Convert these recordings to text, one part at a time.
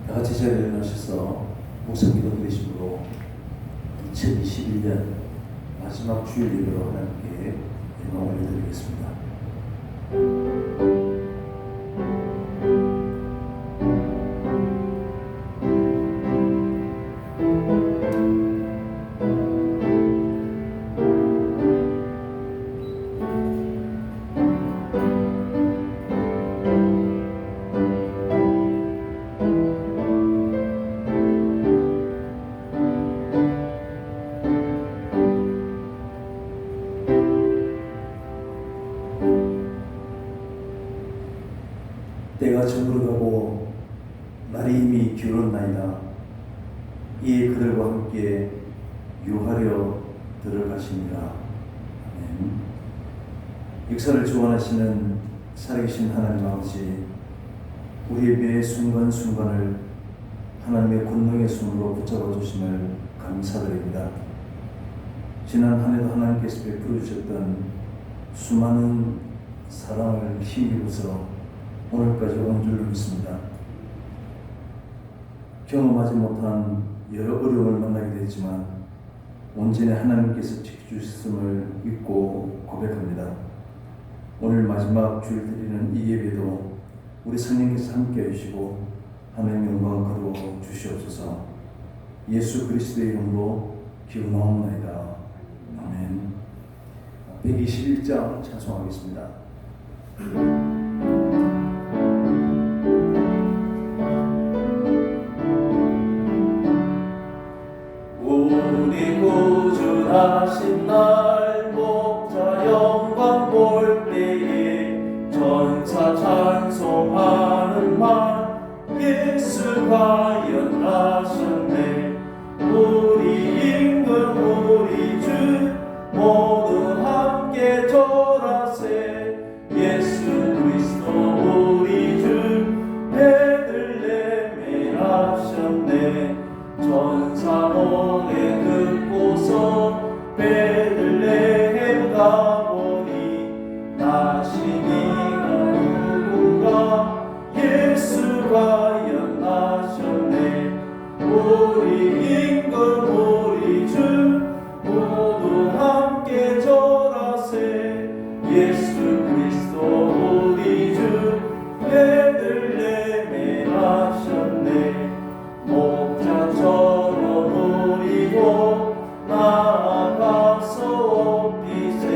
다 같이 자리에 일어나셔서 목사 기도 드리심으로 2021년 마지막 주일 예배로 하나님께 영광 올려드리겠습니다. 때가 저물어가고 날이 이미 기울었나이다. 이에 그들과 함께 유하려 들어가시니라. 아멘. 역사를 주관하시는 살아계신 하나님 아버지, 우리의 매 순간순간을 하나님의 권능의 손으로 붙잡아 주심을 감사드립니다. 지난 한 해도 하나님께서 베풀어 주셨던 수많은 사랑을 힘입어서 오늘까지 온 줄로 믿습니다. 경험하지 못한 여러 어려움을 만나게 됐지만 온전히 하나님께서 지켜주셨음을 믿고 고백합니다. 오늘 마지막 주일 드리는 이 예배도 우리 성령께서 함께 해주시고 하나님 영광 거두어 주시옵소서. 예수 그리스도의 이름으로 기도나옵나이다. 아멘. 121장 찬송하겠습니다. 우리 구주하신 날 목자 영광 볼 때에 전사 찬송하는 말 예수가 연하셨네. 우리 임금 우리 주 모두 함께 절하세. 예수 그리스도 우리 주 베들레헴에 나셨네. 전사 노래 듣고서 베들레헴 가보니 나시니가 누군가 예수가 연하셨네. 우리 임금 우리 주 모두 함께 절하세. 예수 그리스도 우리 주 베들레헴에 나셨네. 목자처럼 누리고 나아가서 옥빛에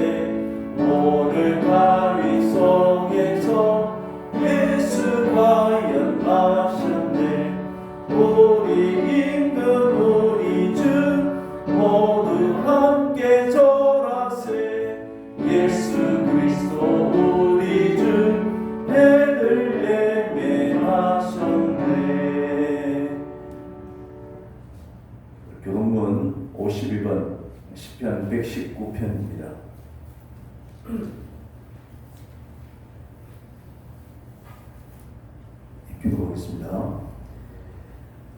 오늘 다윗성에서 예수가 연하셨네. 우리 임금 우리 주 모두 함께 절하세. 예수 그리스도 우리 주 베들레헴에 나셨네. 교동문 52번 시편 119편입니다. 기도하겠습니다.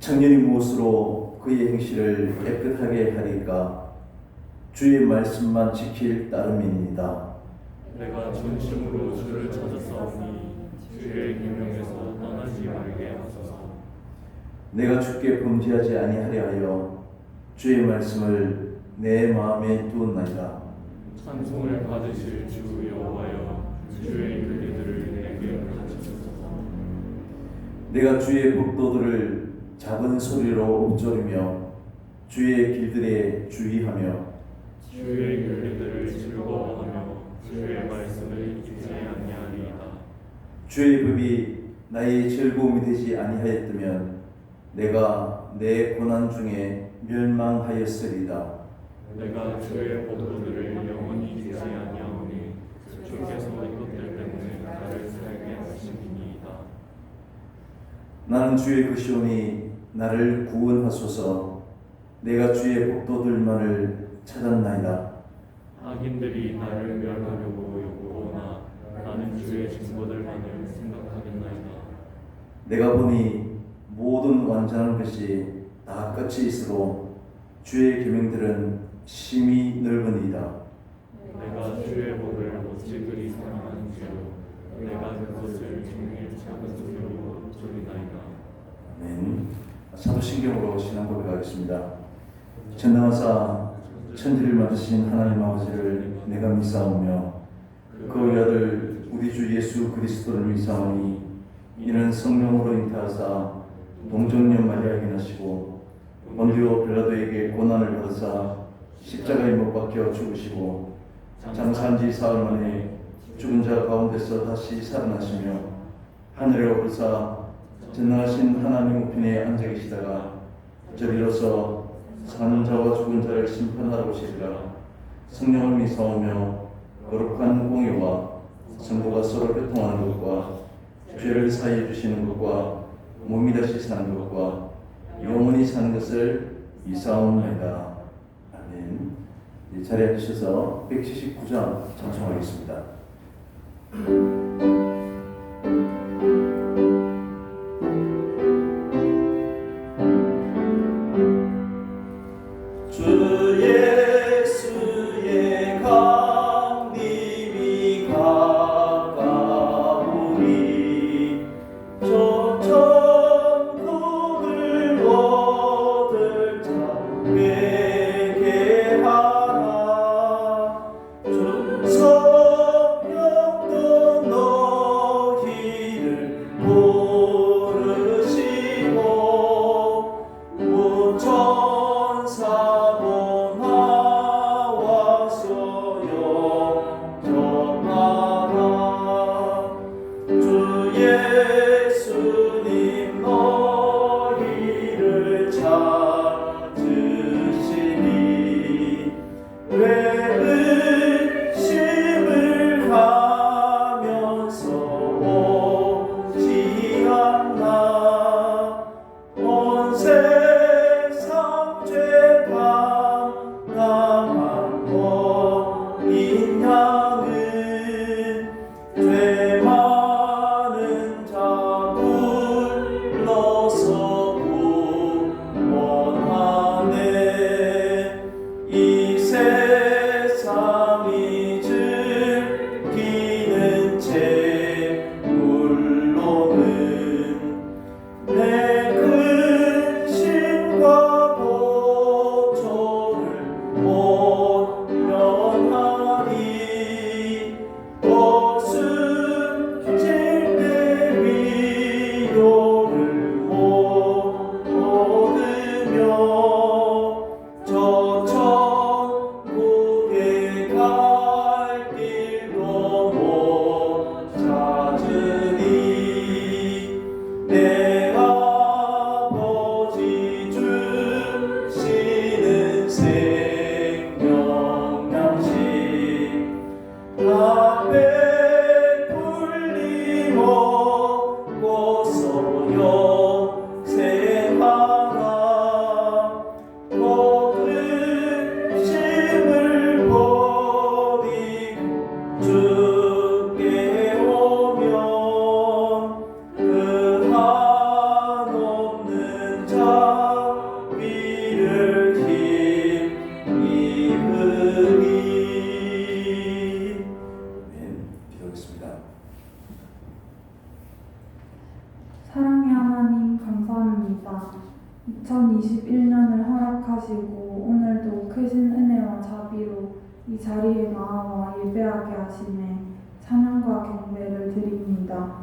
청년이 무엇으로 그의 행실을 깨끗하게 하리까? 주의 말씀만 지킬 따름이니이다. 내가 전심으로 주를 찾았사오니 주의 계명에서 떠나지 말게 하소서. 내가 주께 범죄하지 아니하려 하여 주의 말씀을 내 마음에 두었나이다. 찬송을 받으실 주 여호와여, 주의 윤례들을 내게 가르치소서. 내가 주의 법도들을 작은 소리로 읊조리며 주의 길들에 주의하며 주의 윤례들을 즐거워하며 주의 말씀을 잊지 아니하리이다. 주의 법이 나의 즐거움이 되지 아니하였다면 내가 내 고난 중에 멸망하였으리다. 내가 주의 법도들을 영원히 잊지 아니하오니 주께서 이것들 때문에 나를 살게 하심이니이다. 나는 주의 것이오니 나를 구원하소서. 내가 주의 법도들만을 찾았나이다. 악인들이 나를 멸하려고 요구하나 나는 주의 증거들만을 생각하겠나이다. 내가 보니 모든 완전한 것이 다 끝이 있으로 주의 계명들은 심히 넓으니이다. 내가 주의 법을 어찌 그리 사랑하는지요. 내가 그것을 종일 작은 소리로 읊조리나이다. 아멘. 사도신경으로 신앙 고백하겠습니다. 전능하사 천지를 만드신 하나님 아버지를 내가 믿사오며 그 아들 우리 주 예수 그리스도를 믿사오니 이는 성령으로 잉태하사 동정녀 마리아에게 나시고 본디오 빌라도에게 고난을 받으사 십자가에 못 박혀 죽으시고 장사한 지 사흘 만에 죽은 자 가운데서 다시 살아나시며 하늘에 오르사 전능하신 하나님 우편에 앉아 계시다가 저리로서 사는 자와 죽은 자를 심판하러 오시리라. 성령을 믿사오며 거룩한 공의와 성도가 서로 교통하는 것과 죄를 사하여 주시는 것과 몸이 다시 사는 것과 영원히 사는 것을 믿사옵나이다. 아멘. 자리에 앉으셔서 179장 찬송하겠습니다. 사랑의 하나님 감사합니다. 2021년을 허락하시고 오늘도 크신 은혜와 자비로 이 자리에 나와 예배하게 하시네 찬양과 경배를 드립니다.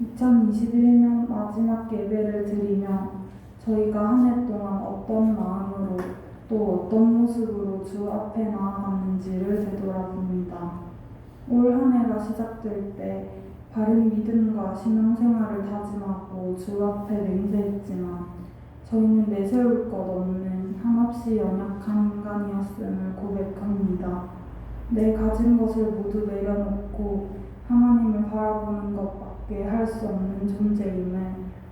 2021년 마지막 예배를 드리며 저희가 한 해 동안 어떤 마음으로 또 어떤 모습으로 주 앞에 나아갔는지를 되돌아봅니다. 올 한 해가 시작될 때 바른 믿음과 신앙생활을 다짐하고 주 앞에 맹세했지만 저희는 내세울 것 없는 한없이 연약한 인간이었음을 고백합니다. 내 가진 것을 모두 내려놓고 하나님을 바라보는 것밖에 할 수 없는 존재임을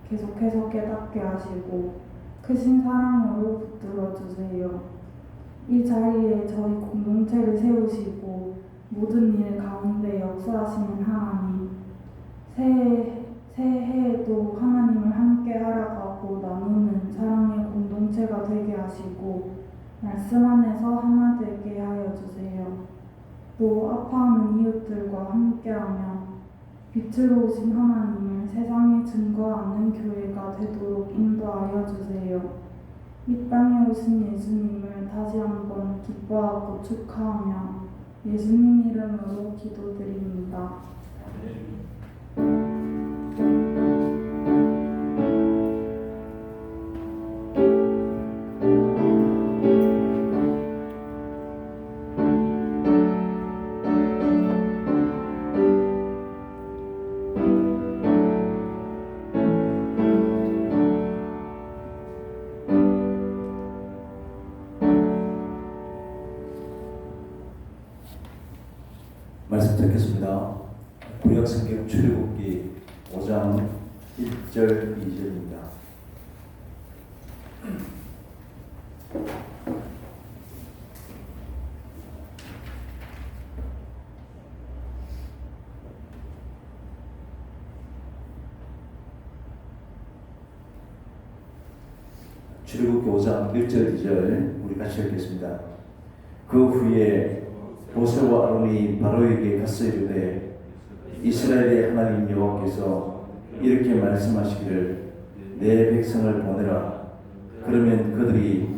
계속해서 깨닫게 하시고 크신 사랑으로 붙들어 주세요. 이 자리에 저희 공동체를 세우시고 모든 일 가운데 역사하시는 하나님, 새해에도 하나님을 함께 알아가고 나누는 사랑의 공동체가 되게 하시고 말씀 안에서 하나 되게 하여 주세요. 또 아파하는 이웃들과 함께하며 빛으로 오신 하나님을 세상에 증거하는 교회가 되도록 인도하여 주세요. 이 땅에 오신 예수님을 다시 한번 기뻐하고 축하하며 예수님 이름으로 기도드립니다. 말씀 듣겠습니다. 구약성경 출애굽기 5장 1절 2절입니다. 출애굽기 5장 1절 2절 우리 같이 읽겠습니다. 그 후에 모세와 아론이 바로에게 가서 이르되 이스라엘의 하나님 여호와께서 이렇게 말씀하시기를 내 백성을 보내라. 그러면 그들이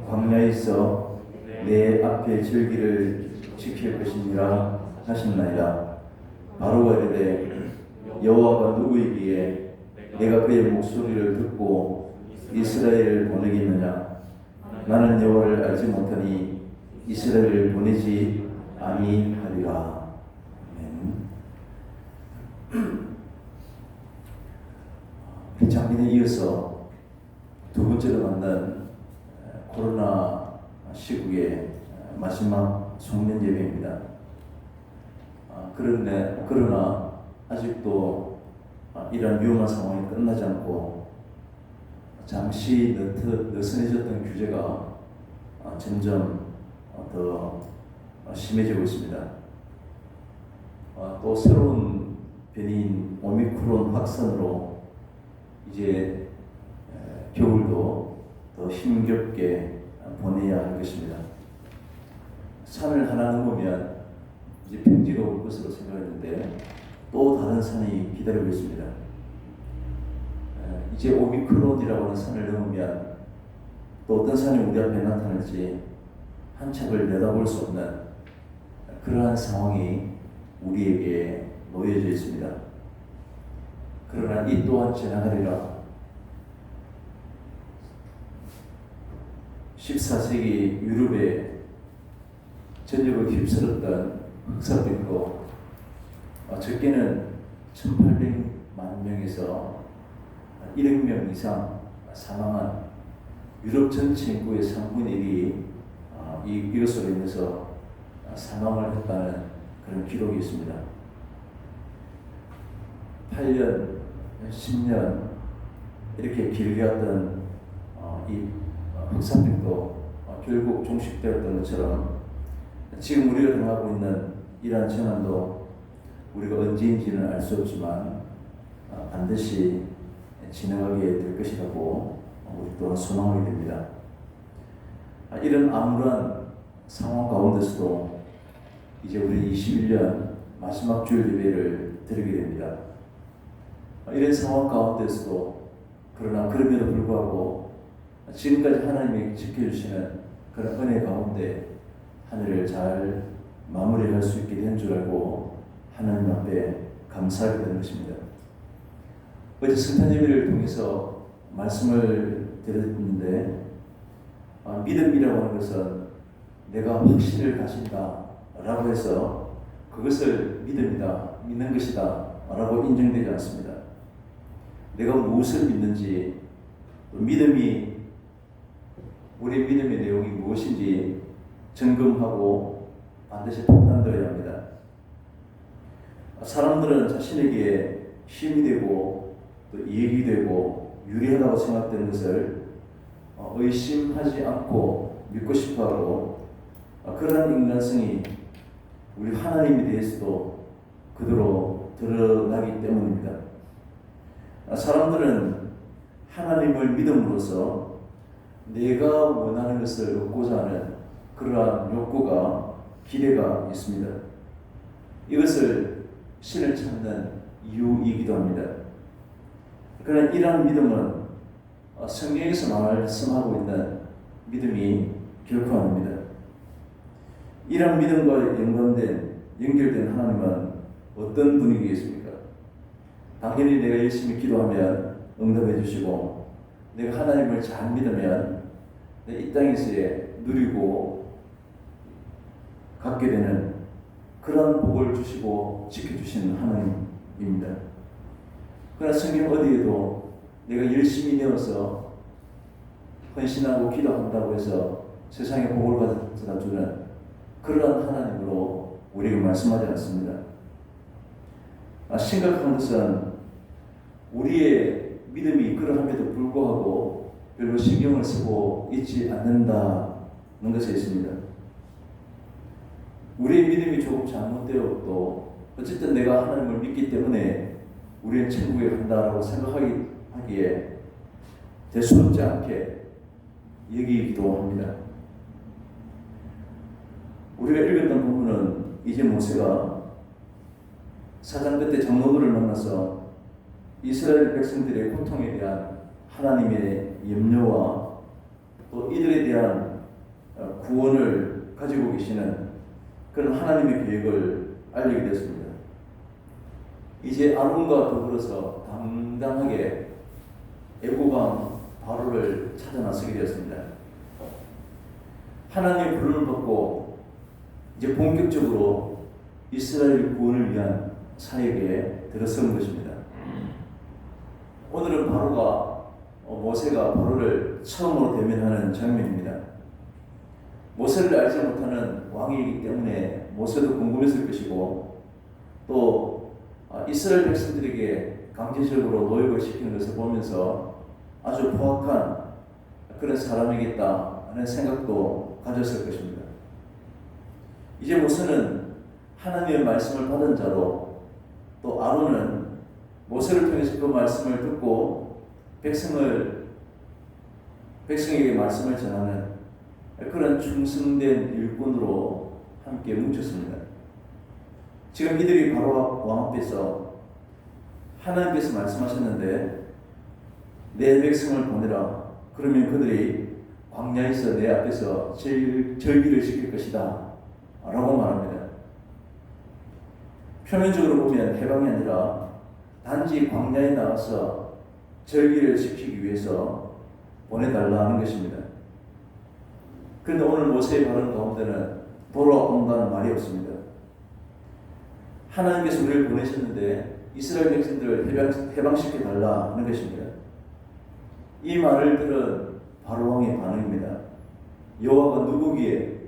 광야에서 내 앞에 절기를 지킬 것이니라 하셨나이다. 바로가 이르되 여호와가 누구이기에 내가 그의 목소리를 듣고 이스라엘을 보내겠느냐? 나는 여호와를 알지 못하니 이스라엘을 보내지 아니하리라. 작년에 이어서 두 번째로 만난 코로나 시국의 마지막 송년 예배입니다. 그러나 아직도 이러한 위험한 상황이 끝나지 않고 잠시 느슨해졌던 규제가 점점 더 심해지고 있습니다. 또 새로운 변이인 오미크론 확산으로 이제 겨울도 더 힘겹게 보내야 할 것입니다. 산을 하나 넘으면 이제 평지가 올 것으로 생각했는데 또 다른 산이 기다리고 있습니다. 이제 오미크론이라고 하는 산을 넘으면 또 어떤 산이 우리 앞에 나타날지 한참을 내다볼 수 없는 그러한 상황이 우리에게 놓여져 있습니다. 그러나 이 또한 지나가리라. 14세기 유럽의 전역을 휩쓸었던 흑사병도 적게는 1,800만 명에서 1억 명 이상 사망한 유럽 전체 인구의 3분의 1이 이것으로 인해서 사망을 했다는 그런 기록이 있습니다. 8년, 10년 이렇게 길게 왔던 이 흑사병도 결국 종식되었던 것처럼 지금 우리가 당하고 있는 이러한 재난도 우리가 언제인지는 알 수 없지만 반드시 지나가게 될 것이라고 우리 또한 소망하게 됩니다. 이런 암울한 상황 가운데서도 이제 우리 21년 마지막 주일 예배를 드리게 됩니다. 이런 상황 가운데서도 그러나 그럼에도 불구하고 지금까지 하나님이 지켜주시는 그런 은혜 가운데 한 해를 잘 마무리할 수 있게 된 줄 알고 하나님 앞에 감사하게 되는 것입니다. 어제 성탄 예배를 통해서 말씀을 드렸는데 믿음이라고 하는 것은 내가 확신을 가진다 라고 해서 그것을 믿음이다, 믿는 것이다 라고 인정되지 않습니다. 내가 무엇을 믿는지, 믿음이 우리의 믿음의 내용이 무엇인지 점검하고 반드시 판단되어야 합니다. 사람들은 자신에게 힘이 되고 또 이익이 되고 유리하다고 생각되는 것을 의심하지 않고 믿고 싶어하고 그러한 인간성이 우리 하나님에 대해서도 그대로 드러나기 때문입니다. 사람들은 하나님을 믿음으로써 내가 원하는 것을 얻고자 하는 그러한 욕구가 기대가 있습니다. 이것을 신을 찾는 이유이기도 합니다. 그러나 이러한 믿음은 성경에서 말씀하고 있는 믿음이 결코 아닙니다. 이러한 믿음과 연결된 하나님은 어떤 분이겠습니까? 당연히 내가 열심히 기도하면 응답해 주시고, 내가 하나님을 잘 믿으면 이 땅에서의 누리고 갖게 되는 그런 복을 주시고 지켜주시는 하나님입니다. 그러나 성경 어디에도 내가 열심히 내어서 헌신하고 기도한다고 해서 세상에 복을 가져다 주는 그러한 하나님으로 우리에게 말씀하지 않습니다. 심각한 것은 우리의 믿음이 그러함에도 불구하고 별로 신경을 쓰고 있지 않는다는 것에 있습니다. 우리의 믿음이 조금 잘못되어도 어쨌든 내가 하나님을 믿기 때문에 우리는 천국에 간다라고 생각하기에 대수롭지 않게 여기기도 합니다. 우리가 읽었던 부분은 이제 모세가 사장 끝에 장로들을 만나서 이스라엘 백성들의 고통에 대한 하나님의 염려와 또 이들에 대한 구원을 가지고 계시는 그런 하나님의 계획을 알리게 됐습니다. 이제 아론과 더불어서 당당하게 애국왕 바로를 찾아 나서게 되었습니다. 하나님의 부름을 받고 이제 본격적으로 이스라엘 구원을 위한 사역에 들어서는 것입니다. 오늘은 모세가 바로를 처음으로 대면하는 장면입니다. 모세를 알지 못하는 왕이기 때문에 모세도 궁금했을 것이고, 또 이스라엘 백성들에게 강제적으로 노역을 시키는 것을 보면서 아주 포악한 그런 사람이겠다 하는 생각도 가졌을 것입니다. 이제 모세는 하나님의 말씀을 받은 자로, 또 아론은 모세를 통해서 그 말씀을 듣고 백성에게 말씀을 전하는 그런 충성된 일꾼으로 함께 뭉쳤습니다. 지금 이들이 바로 왕 앞에서 하나님께서 말씀하셨는데 내 백성을 보내라. 그러면 그들이 광야에서 내 앞에서 절기를 지킬 것이다 라고 말합니다. 표면적으로 보면 해방이 아니라 단지 광야에 나가서 절기를 지키기 위해서 보내달라는 것입니다. 그런데 오늘 모세의 발언 가운데는 돌아온다는 말이 없습니다. 하나님께서 우리를 보내셨는데 이스라엘 백성들을 해방시켜달라는 것입니다. 이 말을 들은 바로 왕의 반응입니다. 여호와가 누구기에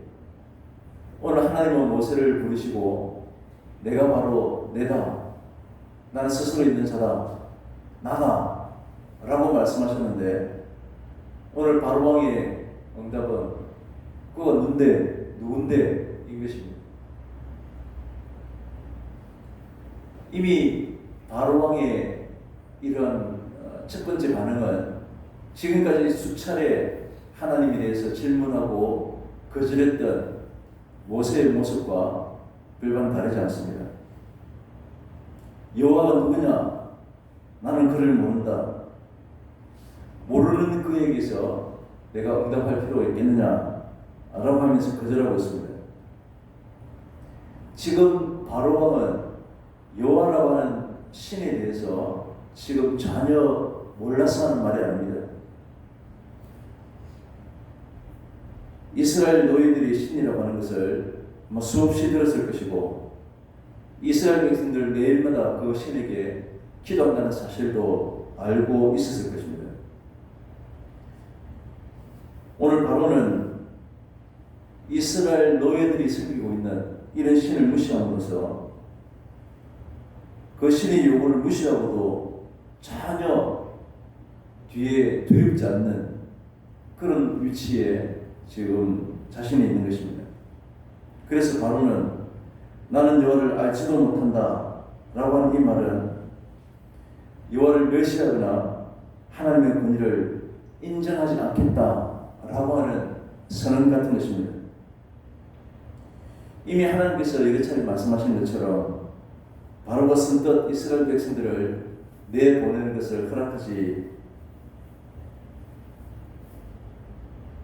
오늘 하나님은 모세를 부르시고 내가 바로 내다, 나는 스스로 있는 자다, 나다 라고 말씀하셨는데 오늘 바로 왕의 응답은 그거 누군데 이 것입니다. 이미 바로 왕의 이런 첫 번째 반응은 지금까지 수차례 하나님에 대해서 질문하고 거절했던 모세의 모습과 별반 다르지 않습니다. 여호와가 누구냐? 나는 그를 모른다. 모르는 그에게서 내가 응답할 필요가 있겠느냐? 라고 하면서 거절하고 있습니다. 지금 바로 왕은 여호와라고 하는 신에 대해서 지금 전혀 몰라서 하는 말이 아닙니다. 이스라엘 노예들이 신이라고 하는 것을 수없이 들었을 것이고 이스라엘 백성들 매일마다 그 신에게 기도한다는 사실도 알고 있었을 것입니다. 오늘 바로는 이스라엘 노예들이 섬기고 있는 이런 신을 무시함으로써 그 신의 요구를 무시하고도 전혀 뒤에 두렵지 않는 그런 위치에 지금 자신이 있는 것입니다. 그래서 바로는 나는 여호와를 알지도 못한다 라고 하는 이 말은 여호와를 멸시하거나 하나님의 권위를 인정하지 않겠다 라고 하는 선언 같은 것입니다. 이미 하나님께서 여러 차례 말씀하신 것처럼 바로가 선뜻 이스라엘 백성들을 내보내는 것을 허락하지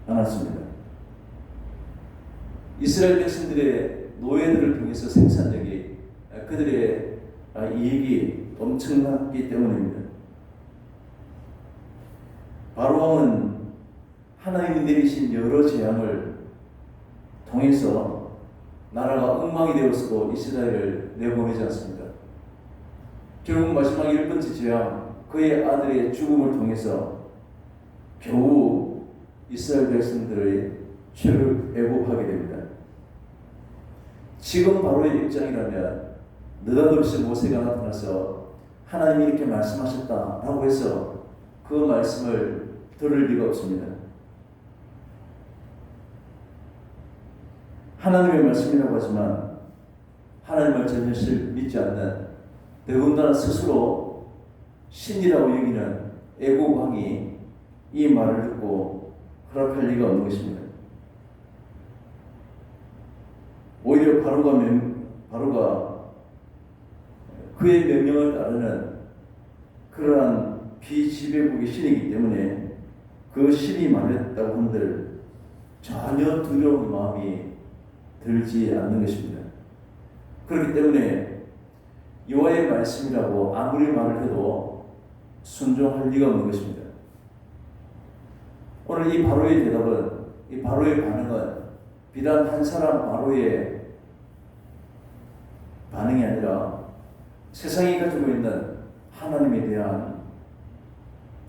않았습니다. 이스라엘 백성들의 노예들을 통해서 생산력이 그들의 이익이 엄청났기 때문입니다. 바로왕은 하나님이 내리신 여러 재앙을 통해서 나라가 엉망이 되었어도 이스라엘을 내보내지 않습니다. 결국 마지막 1번째 재앙, 그의 아들의 죽음을 통해서 겨우 이스라엘 백성들의 죄를 애굽하게 됩니다. 지금 바로의 입장이라면 느닷없이 모세가 나타나서 하나님이 이렇게 말씀하셨다라고 해서 그 말씀을 들을 리가 없습니다. 하나님의 말씀이라고 하지만 하나님을 전혀 믿지 않는, 더군다나 스스로 신이라고 여기는 애국 왕이 이 말을 듣고 허락할 리가 없는 것입니다. 오히려 바로가 그의 명령을 따르는 그러한 비지배국의 신이기 때문에 그 신이 말했다고 한들 전혀 두려운 마음이 들지 않는 것입니다. 그렇기 때문에 여호와의 말씀이라고 아무리 말을 해도 순종할 리가 없는 것입니다. 오늘 이 바로의 대답은, 이 바로의 반응은 비단 한 사람 바로의 반응이 아니라 세상이 가지고 있는 하나님에 대한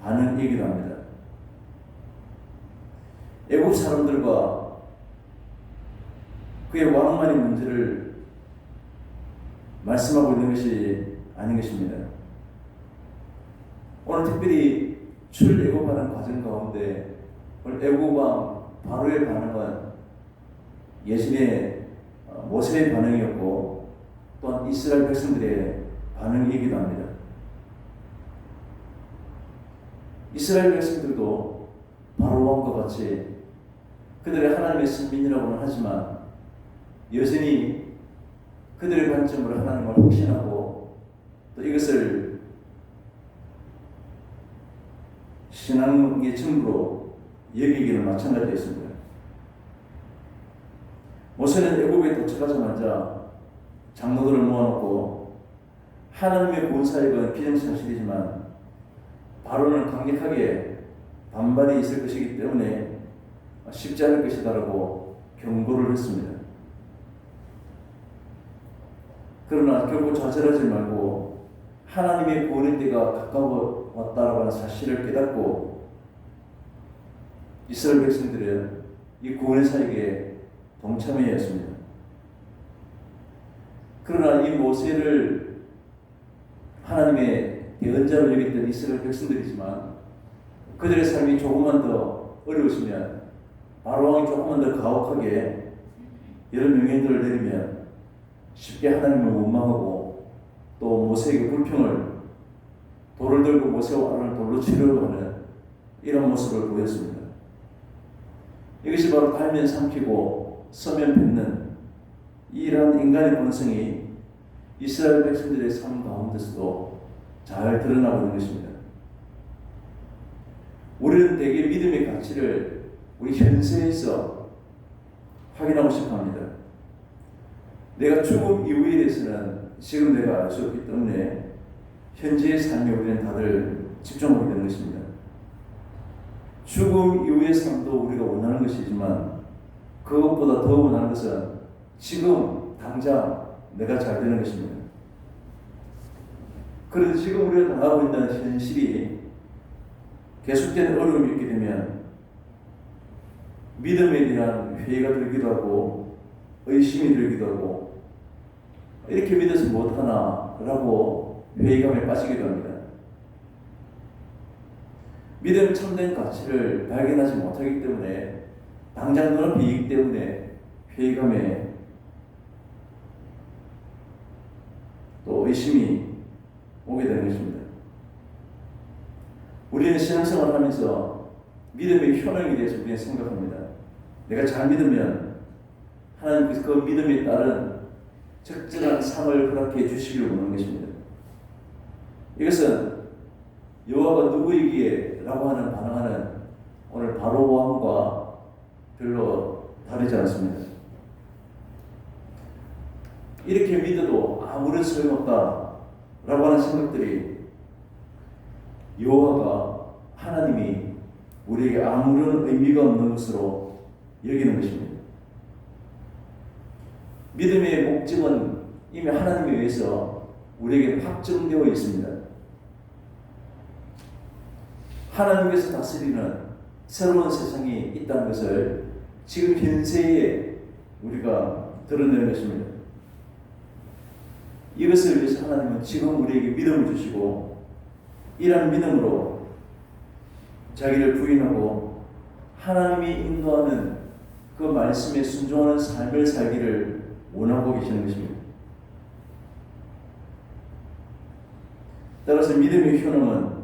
반응이기도 합니다. 애국 사람들과 그의 왕만의 문제를 말씀하고 있는 것이 아닌 것입니다. 오늘 특별히 출애굽하는 과정 가운데 오늘 애국왕 바로의 반응은 예전에 모세의 반응이었고 또한 이스라엘 백성들의 반응이기도 합니다. 이스라엘 백성들도 바로왕과 같이 그들의 하나님의 선민이라고는 하지만 여전히 그들의 관점으로 하나님을 확신하고 또 이것을 신앙의 증거로 여기기는 마찬가지였습니다. 모세는 애굽에 도착하자마자 장로들을 모아놓고 하나님의 구원 사역은 기정사실이지만 바로는 강력하게 반발이 있을 것이기 때문에 쉽지 않을 것이다라고 경고를 했습니다. 그러나 결국 좌절하지 말고 하나님의 구원의 때가 가까워 왔다라고 하는 사실을 깨닫고 이스라엘 백성들은 이 구원의 사역에 동참해야 했습니다. 그러나 이 모세를 하나님의 예언자로 여겼던 이스라엘 백성들이지만 그들의 삶이 조금만 더 어려우시면 바로왕이 조금만 더 가혹하게 여러 명령들을 내리면 쉽게 하나님을 원망하고 또 모세에게 불평을 돌을 들고 모세와 아론을 돌로 치려고 하는 이런 모습을 보였습니다. 이것이 바로 달면 삼키고 서면 뱉는 이러한 인간의 본성이 이스라엘 백성들의 삶 가운데서도 잘 드러나고 있는 것입니다. 우리는 대개 믿음의 가치를 우리 현세에서 확인하고 싶어 합니다. 내가 죽음 이후에 대해서는 지금 내가 알 수 없기 때문에 현재의 삶에 우리는 다들 집중하게 되는 것입니다. 죽음 이후의 삶도 우리가 원하는 것이지만 그것보다 더 원하는 것은 지금 당장 내가 잘 되는 것입니다. 그런데 지금 우리가 당하고 있는 현실이 계속되는 어려움이 있게 되면 믿음에 대한 회의가 들기도 하고 의심이 들기도 하고 이렇게 믿어서 못하나라고 회의감에 빠지기도 합니다. 믿음 참된 가치를 발견하지 못하기 때문에 당장 눈앞에 있기 때문에 회의감에 또 의심이 오게 되는 것입니다. 우리는 신앙생활을 하면서 믿음의 효능에 대해서 우리는 생각합니다. 내가 잘 믿으면 하나님께서 그 믿음에 따른 적절한 상을 허락해 주시길 원하는 것입니다. 이것은 여호와가 누구이기에 라고 하는 반응하는 오늘 바로 왕과 별로 다르지 않습니다. 이렇게 믿어도 아무런 소용없다 라고 하는 생각들이 여호와가 하나님이 우리에게 아무런 의미가 없는 것으로 여기는 것입니다. 믿음의 목적은 이미 하나님에 의해서 우리에게 확정되어 있습니다. 하나님께서 다스리는 새로운 세상이 있다는 것을 지금 현세에 우리가 드러내는 것입니다. 이것을 위해서 하나님은 지금 우리에게 믿음을 주시고 이러한 믿음으로 자기를 부인하고 하나님이 인도하는 그 말씀에 순종하는 삶을 살기를 원하고 계시는 것입니다. 따라서 믿음의 효능은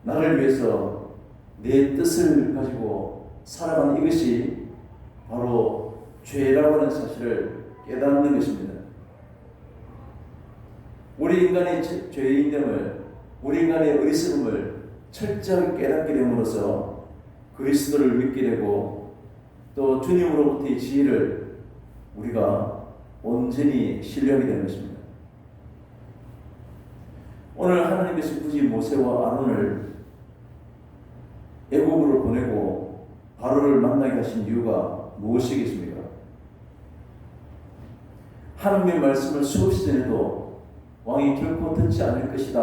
나를 위해서 내 뜻을 가지고 살아가는 이것이 바로 죄라고 하는 사실을 깨닫는 것입니다. 우리 인간의 죄인됨을, 우리 인간의 어리석음을 철저하게 깨닫게 됨으로써 그리스도를 믿게 되고 또 주님으로부터의 지혜를 우리가 온전히 신뢰하게 되는 것입니다. 오늘 하나님께서 굳이 모세와 아론을 애국으로 보내고 바로를 만나게 하신 이유가 무엇이겠습니까? 하나님의 말씀을 수없이 전해도 왕이 결코 듣지 않을 것이다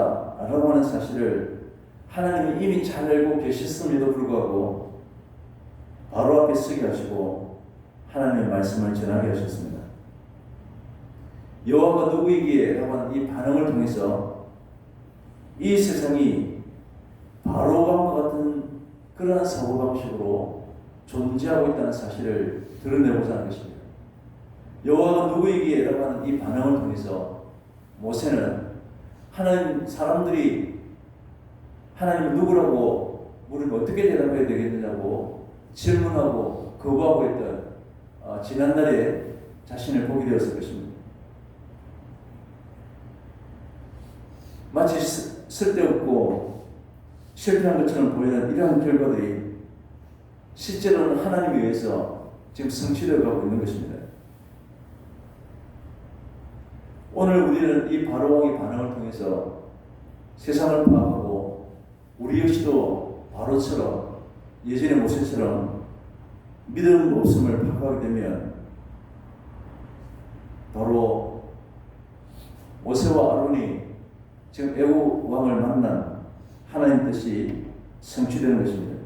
라고 하는 사실을 하나님이 이미 잘 알고 계셨음에도 불구하고 바로 앞에 서게 하시고 하나님의 말씀을 전하게 하셨습니다. 여호와가 누구이기에 라고 하는 이 반응을 통해서 이 세상이 바로 왕과 같은 그러한 사고방식으로 존재하고 있다는 사실을 드러내고자 하는 것입니다. 여호와가 누구이기에 라고 하는 이 반응을 통해서 모세는 하나님 사람들이 하나님은 누구라고 물으면 어떻게 대답해야 되겠느냐고 질문하고 거부하고 있던 지난날에 자신을 보게 되었을 것입니다. 마치 쓸데없고 실패한 것처럼 보이는 이러한 결과들이 실제로는 하나님에 의해서 지금 성취되어 가고 있는 것입니다. 오늘 우리는 이 바로왕의 반응을 통해서 세상을 파악하고 우리 역시도 바로처럼 예전의 모세처럼 믿음 없음을 파악하게 되면 바로 모세와 아론이 지금 애국 왕을 만난 하나님 뜻이 성취되는 것입니다.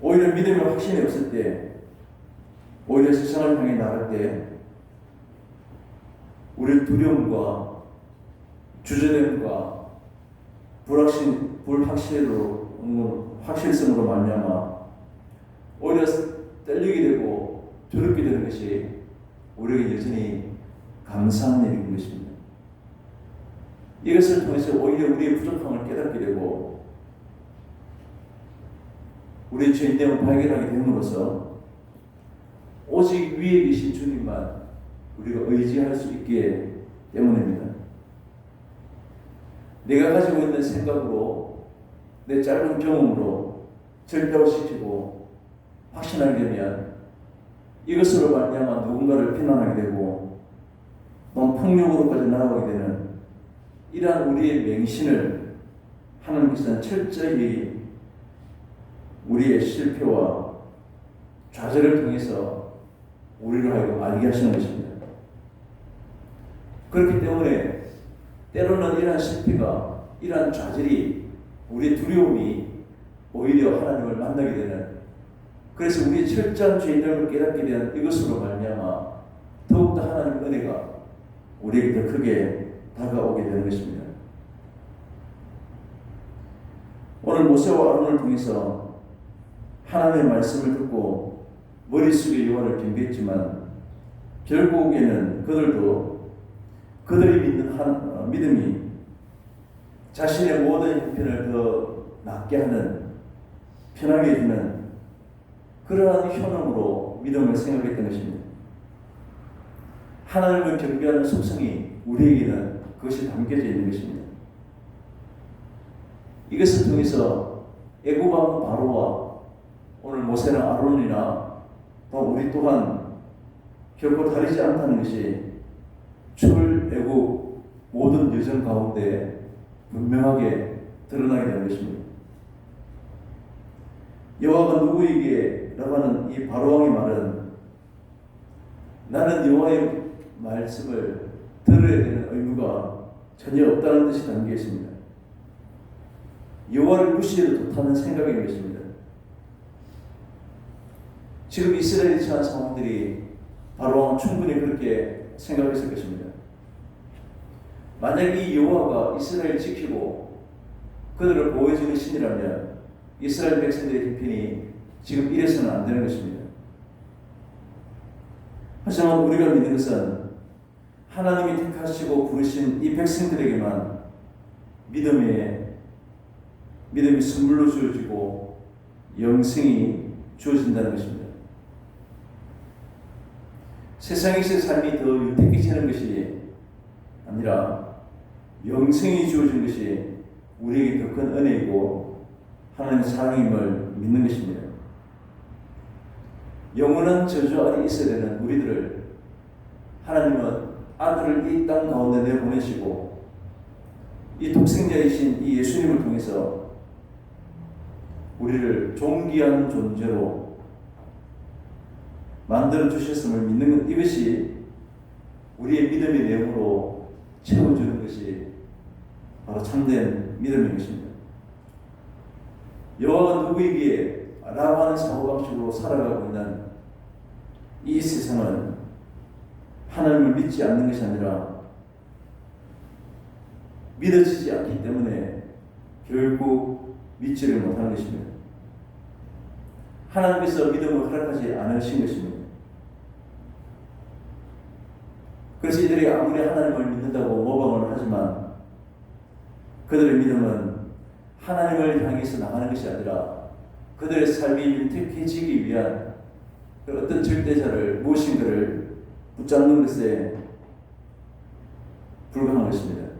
오히려 믿음의 확신이 없을 때, 오히려 세상을 향해 나갈 때 우리 두려움과 주저됨과 확실성으로 말미암아 오히려 떨리게 되고 두렵게 되는 것이 우리에게 여전히 감사한 일인 것입니다. 이것을 통해서 오히려 우리의 부족함을 깨닫게 되고 우리의 죄인됨을 발견하게 됨으로써 오직 위에 계신 주님만 우리가 의지할 수 있기 때문입니다. 내가 가지고 있는 생각으로 내 짧은 경험으로 절대화시키고 확신하게 되면 이것으로 말미암아 누군가를 비난하게 되고 또 폭력으로까지 나아가게 되는 이러한 우리의 맹신을 하나님께서는 철저히 우리의 실패와 좌절을 통해서 우리를 하여금 알게 하시는 것입니다. 그렇기 때문에 때로는 이러한 실패가, 이러한 좌절이, 우리의 두려움이 오히려 하나님을 만나게 되는, 그래서 우리의 철저한 죄인됨을 깨닫게 되는 이것으로 말미암아 더욱더 하나님의 은혜가 우리에게 더 크게 다가오게 되는 것입니다. 오늘 모세와 아론을 통해서 하나님의 말씀을 듣고 머릿속에 여호와를 경배했지만 결국에는 그들도 그들이 믿는 믿음이 자신의 모든 형편을 더 낫게 하는, 편하게 해주는 그러한 효능으로 믿음을 생각했던 것입니다. 하나님을 경배하는 속성이 우리에게는 그것이 담겨져 있는 것입니다. 이것을 통해서 애굽 왕 바로와 오늘 모세나 아론이나 또 우리 또한 결코 다르지 않다는 것이 출애굽 모든 여정 가운데 분명하게 드러나게 되는 것입니다. 여호와가 누구에게 라고 하는 이 바로왕의 말은 나는 여호와의 말씀을 들어야 되는 의무가 전혀 없다는 뜻이 담겨 있습니다. 여호와를 무시해도 좋다는 생각인 것입니다. 지금 이스라엘에 처한 상황들이 바로왕은 충분히 그렇게 생각했을 것입니다. 만약 이 여호와가 이스라엘을 지키고 그들을 보호해주는 신이라면 이스라엘 백성들의 형편이 지금 이래서는 안 되는 것입니다. 하지만 우리가 믿는 것은 하나님이 택하시고 부르신 이 백성들에게만 믿음이 선물로 주어지고 영생이 주어진다는 것입니다. 세상에서의 삶이 더 윤택해지는 것이 아니라 영생이 주어진 것이 우리에게 더 큰 은혜이고 하나님의 사랑임을 믿는 것입니다. 영원한 저주 아래 있어야 되는 우리들을 하나님은 아들을 이 땅 가운데 내보내시고 이 독생자이신 이 예수님을 통해서 우리를 존귀한 존재로 만들어 주셨음을 믿는 것, 이것이 우리의 믿음의 내용으로 채워주는 것이 바로 참된 믿음인 것입니다. 여호와가 누구에게 라고 하는 사고방식으로 살아가고 있는 이 세상은 하나님을 믿지 않는 것이 아니라 믿어지지 않기 때문에 결국 믿지를 못하는 것입니다. 하나님께서 믿음을 허락하지 않으신 것입니다. 그래서 이들이 아무리 하나님을 믿는다고 모방을 하지만 그들의 믿음은 하나님을 향해서 나가는 것이 아니라 그들의 삶이 윤택해지기 위한 그 어떤 절대자를 무엇인가를 붙잡는 것에 불과한 것입니다.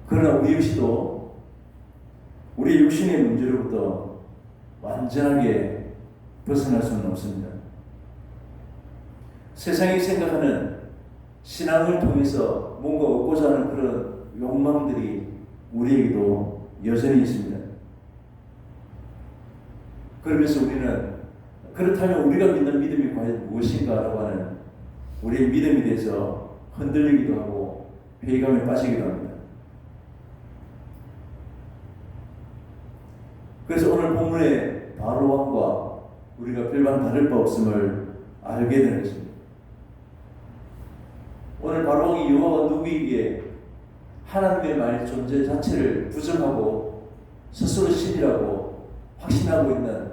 그러나 우리 역시도 우리 육신의 문제로부터 완전하게 벗어날 수는 없습니다. 세상이 생각하는 신앙을 통해서 뭔가 얻고자 하는 그런 욕망들이 우리에게도 여전히 있습니다. 그러면서 우리는 그렇다면 우리가 믿는 믿음이 과연 무엇인가라고 하는 우리의 믿음에 대해서 흔들리기도 하고 회의감에 빠지기도 합니다. 그래서 오늘 본문의 바로왕과 우리가 별반 다를 바 없음을 알게 되는 것입니다. 오늘 바로왕이 여호와가 누구에게 하나님의 말 존재 자체를 부정하고 스스로 신이라고 확신하고 있는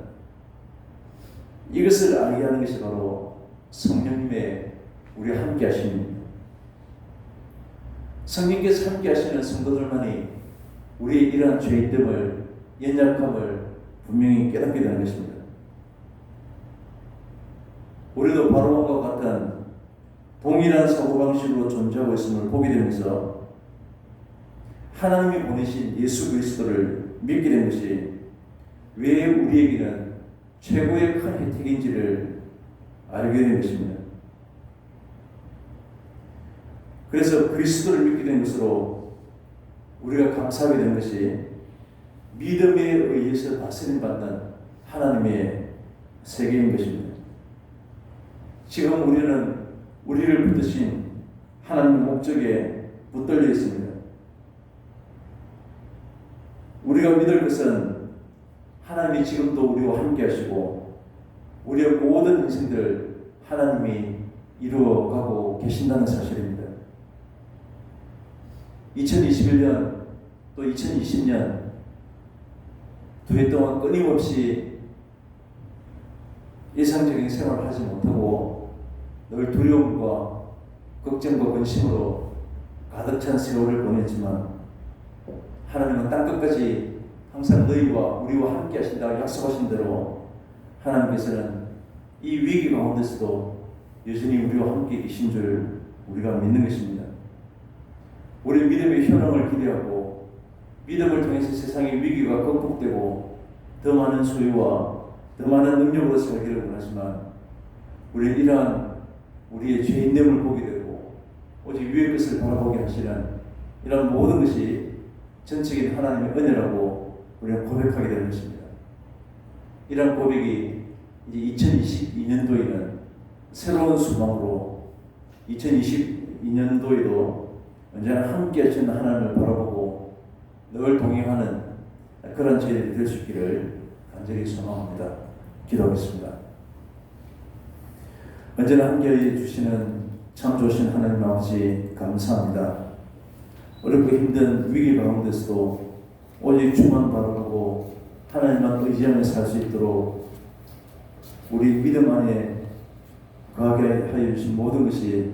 이것을 알게 하는 것이 바로 성령님의 우리와 함께 하심입니다. 성령께서 함께 하시는 성도들만이 우리의 이러한 죄인됨을 연약함을 분명히 깨닫게 되는 것입니다. 우리도 바로왕과 같은 동일한 사고방식으로 존재하고 있음을 보게 되면서 하나님이 보내신 예수 그리스도를 믿게 된 것이 왜 우리에게는 최고의 큰 혜택인지를 알게 된 것입니다. 그래서 그리스도를 믿게 된 것으로 우리가 감사하게 된 것이 믿음에 의해서 다스림받는 하나님의 세계인 것입니다. 지금 우리는 우리를 붙드신 하나님의 목적에 붙들려 있습니다. 우리가 믿을 것은 하나님이 지금도 우리와 함께 하시고 우리의 모든 인생들 하나님이 이루어가고 계신다는 사실입니다. 2021년 또 2020년 두 해 동안 끊임없이 일상적인 생활을 하지 못하고 늘 두려움과 걱정과 근심으로 가득 찬 세월을 보냈지만 하나님은 땅끝까지 항상 너희와 우리와 함께 하신다고 약속하신 대로 하나님께서는 이 위기 가운데서도 여전히 우리와 함께 계신 줄 우리가 믿는 것입니다. 우리 믿음의 현황을 기대하고 믿음을 통해서 세상의 위기가 극복되고 더 많은 소유와 더 많은 능력으로 살기를 원하지만 우리는 이러한 우리의 죄인됨을 보게 되고 오직 위의 것을 바라보게 하시는 이런 모든 것이 전적인 하나님의 은혜라고 우리는 고백하게 되는 것입니다. 이런 고백이 이제 2022년도에는 새로운 소망으로 2022년도에도 언제나 함께 하시는 하나님을 바라보고 늘 동행하는 그런 저희들이 될 수 있기를 간절히 소망합니다. 기도하겠습니다. 언제나 함께해 주시는 참 좋으신 하나님 아버지 감사합니다. 어렵고 힘든 위기 가운데서도 오직 주만 바라보고 하나님만 의지하며 살 수 있도록 우리 믿음 안에 거하게 하여 주신 모든 것이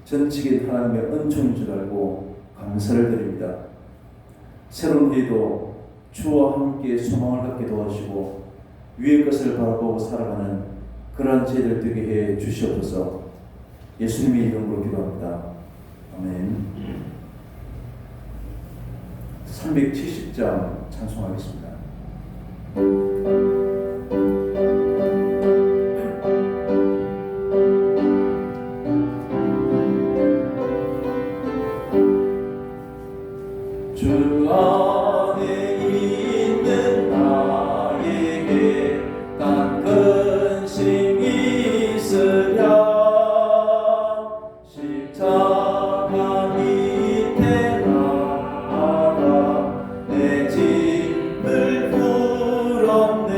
전적인 하나님의 은총인 줄 알고 감사를 드립니다. 새로운 해도 주와 함께 소망을 갖게 도와주시고 위의 것을 바라보고 살아가는 그러한 저희들 되게 해 주시옵소서. 예수님의 이름으로 기도합니다. 아멘. 370장 찬송하겠습니다. 주 안에 있는 나에게 난 근심이 있으랴. 십자가 밑에 나아가 내 짐을 풀었네.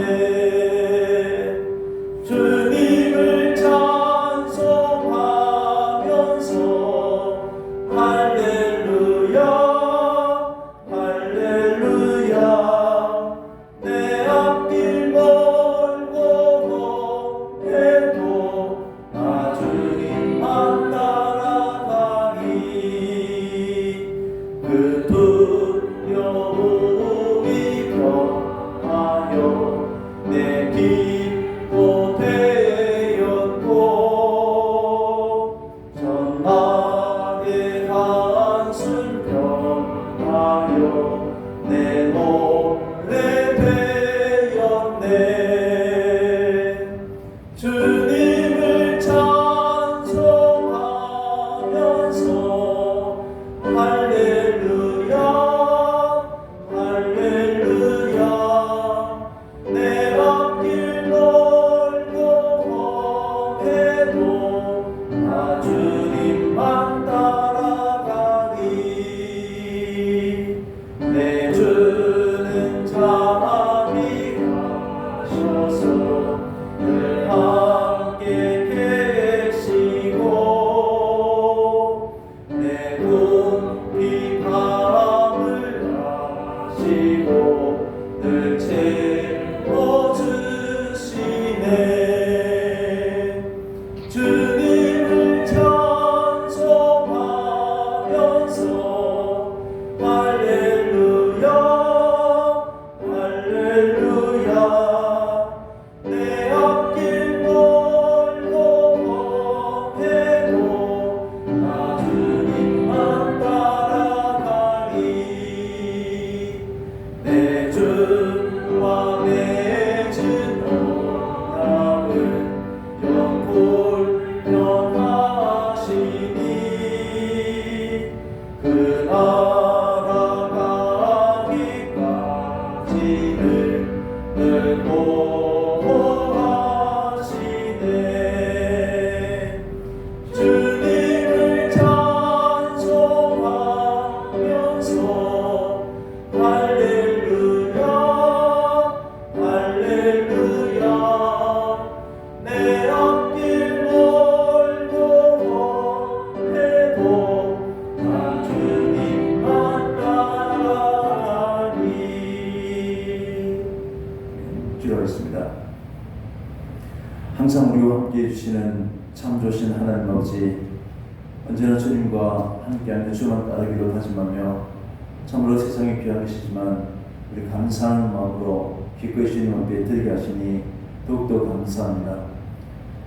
주님을 찬송하면서 할렐루야 내 앞길 멀고 해도 나 주님만 따라가니 그 두려움이 변하여 내 기도 되었고 전날의 한숨 변하여 내 노래 되었네. 주님을 찬송하면서 할렐루야 내 앞길 멀고 험해도 나 주님만 따라가니 내 주는 자비 하셔서 늘 함께 계시고 내 궁핍함을 아시고 늘 채워주시네. 주님을 찬송하면서 할렐루야 내 앞길 멀고 험해도 나 주님만 따라가니 내 주와 맺은 언약은 영불변하시니 그 나라 가기까지는 늘 보호하시네. 주님을 찬송하면서 할렐루야 내 앞길 멀고 험해도 나 주님만 따라가니. 기도하겠습니다. 항상 우리와 함께 해주시는 참 좋으신 하나님 아버지, 언제나 주님과 함께하는 주만 따르기로 다짐하며 참으로 세상에 귀한 것이지만 우리 감사하는 마음으로 기꺼이 주님 앞에 드리게 하시니 더욱더 감사합니다.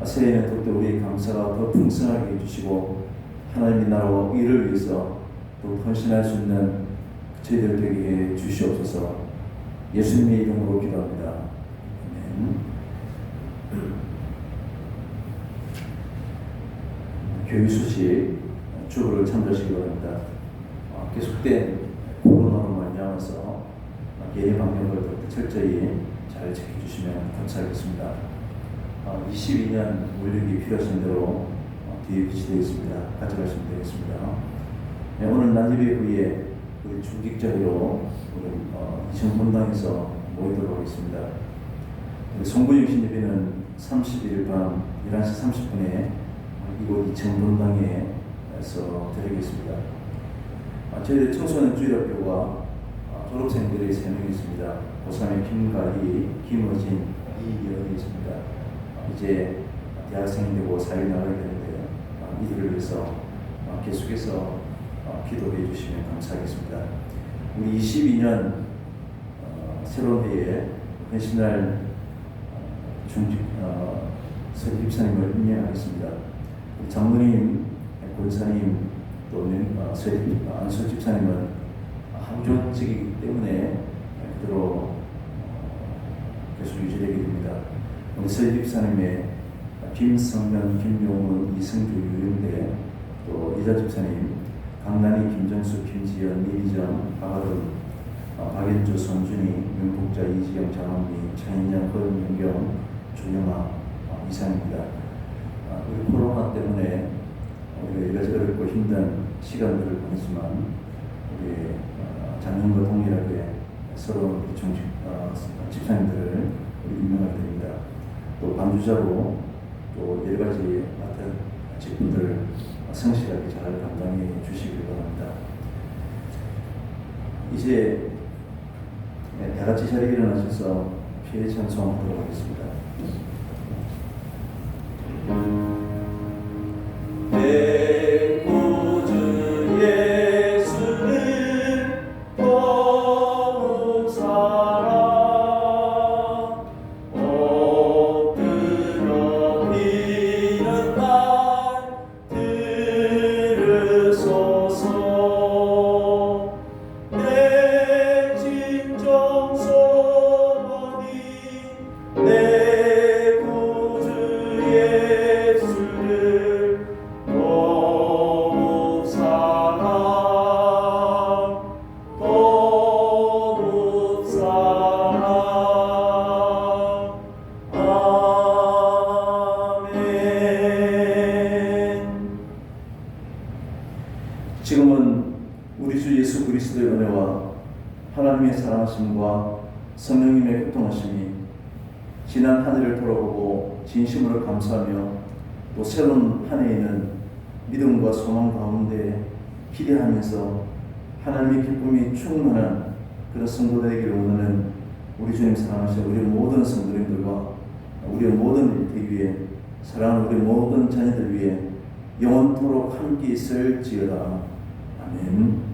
새해에는 더욱더 우리의 감사가 더 풍성하게 해주시고 하나님의 나라와 의를 위해서 또 헌신할 수 있는 저희들 되게 해 주시옵소서. 예수님의 이름으로 기도합니다. 아멘. 교회 소식 주보를 참조하시기 바랍니다. 계속된 코로나로 말미암아서 예외 방역을 철저히 잘 지켜주시면 감사하겠습니다. 22년 원력이 필요하신 대로 뒤에 비치되어 있습니다. 가져가시면 되겠습니다. 네, 오늘 난예배 후에 우리 중직자회로 우리 이천 본당에서 모이도록 하겠습니다. 우리 송구영신 예배는 31일 밤 11시 30분에 이곳 이천 본당에서 드리겠습니다. 저희들 청소년 주일학교가 졸업생들이 3명이 있습니다. 고3의 김가희, 김어진, 이연이 있습니다. 이제 대학생이 되고 사회 나가게 되는데 이들을 위해서 계속해서 기도해 주시면 감사하겠습니다. 우리 22년 새로운 해에 헌신할 중직 서집사님을 임명하겠습니다. 장로님, 권사님 또 안서집사님은 항존직이기 때문에 그대로 계속 유지되게 됩니다. 우리 서집사님의 김성면, 김용훈, 이승주, 유영대 또 이자 집사님, 강난희, 김정수, 김지연, 이희정, 박아름, 박연주, 손준희, 윤복자, 이지영, 장원미, 차인영, 허은영경, 조영아 이상입니다. 우리 코로나 때문에 우리가 여러 어렵고 힘든 시간들을 보냈지만 우리 작년과 동일하게 서로 집사님들을 우리 임명하게 됩니다. 또 반주자로 또 여러 가지 맡은 직분들을 성실하게 잘 감당해 주시길 바랍니다. 이제 다 같이 자리에 일어나셔서 피해 찬송하도록 하겠습니다. 내 구주 예수는 더욱 사랑 엎드려 비는 말 들으소서. 내 진정 소원이 내 구주 예수를 더욱 사랑 더욱 사랑. 아멘. 지금은 우리 주 예수 그리스도의 은혜와 하나님의 사랑하심과 성령님의 교통하심이 지난 한 해를 돌아보고 진심으로 감사하며 또 새로운 한 해에는 믿음과 소망 가운데 기대하면서 하나님의 기쁨이 충만한 그런 성도되기를 원하는 우리 주님 사랑하시는 우리 모든 성도님들과 우리의 모든 일들 위해 사랑하는 우리 모든 자녀들 위해 영원토록 함께 있을지어다. 아멘.